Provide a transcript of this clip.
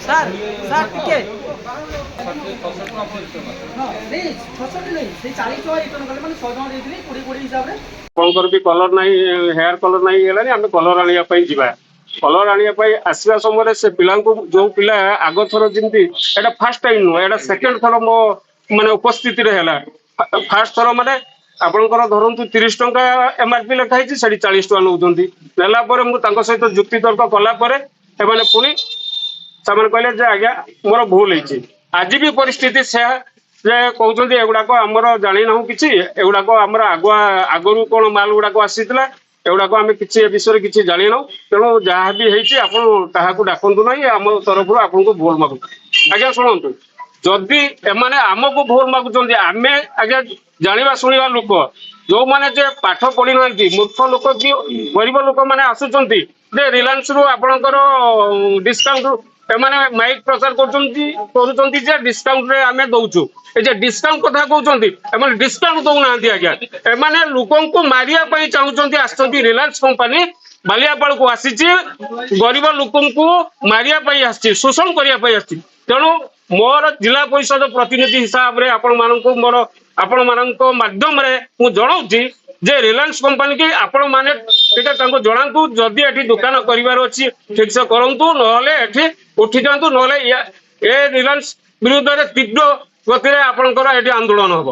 Sir sir ଟିକେ ଆପଣଙ୍କର ବି colour ନାହିଁ, ହେୟାର କଲର ନାହିଁ ହେଇଗଲାଣି, ଆମେ କଲର ଆଣିବା ପାଇଁ ଯିବା। କଲର ଆଣିବା ପାଇଁ ଆସିବା ସମୟରେ ସେ ପିଲାଙ୍କୁ, ଯୋଉ ପିଲା ଆଗ ଥର ଯେମିତି, ଏଇଟା ଫାର୍ଷ୍ଟ ଟାଇମ ନୁହଁ, ଏଇଟା ସେକେଣ୍ଡ ଥର ମୋ ମାନେ ଉପସ୍ଥିତିରେ ହେଲା। ଫାର୍ଷ୍ଟ ଥର ମାନେ ଆପଣଙ୍କର ଧରନ୍ତୁ 30 ଟଙ୍କା MRP ଲେଖା ହେଇଛି, ସେଠି 40 ଟଙ୍କା ନେଉଛନ୍ତି। ନେଲା ପରେ ମୁଁ ତାଙ୍କ ସହିତ ଯୁକ୍ତି ତର୍କ କଲା ପରେ ସେମାନେ ପୁଣି ସେମାନେ କହିଲେ ଯେ ଆଜ୍ଞା ମୋର ଭୁଲ ହେଇଛି। ଆଜି ବି ପରିସ୍ଥିତି ସେୟା ଯେ କହୁଛନ୍ତି ଏଗୁଡାକ ଆମର ଜାଣିନାହୁଁ କିଛି, ଏଗୁଡାକ ଆମର ଆଗରୁ କଣ ମାଲ ଗୁଡାକ ଆସିଥିଲା, ଏଗୁଡାକ ଆମେ କିଛି ଏ ବିଷୟରେ କିଛି ଜାଣିନାହୁଁ। ତେଣୁ ଯାହା ବି ହେଇଛି ଆପଣ କାହାକୁ ଡାକନ୍ତୁ ନାହିଁ, ଆମ ତରଫରୁ ଆପଣଙ୍କୁ ଭୁଲ ମାଗୁଛୁ। ଆଜ୍ଞା ଶୁଣନ୍ତୁ, ଯଦି ଏମାନେ ଆମକୁ ଭୁଲ ମାଗୁଛନ୍ତି, ଆମେ ଆଜ୍ଞା ଜାଣିବା ଶୁଣିବା ଲୋକ, ଯୋଉମାନେ ଯେ ପାଠ ପଢିନାହାନ୍ତି, ମୂର୍ଖ ଲୋକ କି ଗରିବ ଲୋକମାନେ ଆସୁଛନ୍ତି ଯେ ରିଲାଏନ୍ସ ରୁ ଆପଣଙ୍କର ଡିସକାଉଣ୍ଟ, ଏମାନେ ମାଇକ ପ୍ରଚାର କରୁଛନ୍ତି ଯେ ଡିସକାଉଣ୍ଟ ରେ ଆମେ ଦଉଛୁ। ଏ ଯେ ଡିସକାଉଣ୍ଟ କଥା କହୁଛନ୍ତି, ଏମାନେ ଡିସକାଉଣ୍ଟ ଦଉନାହାନ୍ତି ଆଜ୍ଞା। ଏମାନେ ଲୋକଙ୍କୁ ମାରିବା ପାଇଁ ଚାହୁଁଛନ୍ତି, ଆସିଛନ୍ତି ରିଲାଏନ୍ସ କମ୍ପାନୀ ବାଲିଆପାଳକୁ ଆସିଛି, ଗରିବ ଲୋକଙ୍କୁ ମାରିବା ପାଇଁ ଆସିଛି, ଶୋଷଣ କରିବା ପାଇଁ ଆସିଛି। ତେଣୁ ମୋର ଜିଲ୍ଲା ପରିଷଦ ପ୍ରତିନିଧି ହିସାବରେ ଆପଣମାନଙ୍କ ମାଧ୍ୟମରେ ମୁଁ ଜଣାଉଛି ଯେ ରିଲାଏନ୍ସ କମ୍ପାନୀ କି ଆପଣ ମାନେ ଟିକେ ତାଙ୍କୁ ଜଣାନ୍ତୁ, ଯଦି ଏଠି ଦୋକାନ କରିବାର ଅଛି ଠିକ ସେ କରନ୍ତୁ, ନହେଲେ ଏଠି ଉଠି ଯାଆନ୍ତୁ, ନହେଲେ ଏ ରିଲାଏନ୍ସ ବିରୁଦ୍ଧରେ ତୀବ୍ର ଗତିରେ ଆପଣଙ୍କର ଏଠି ଆନ୍ଦୋଳନ ହବ।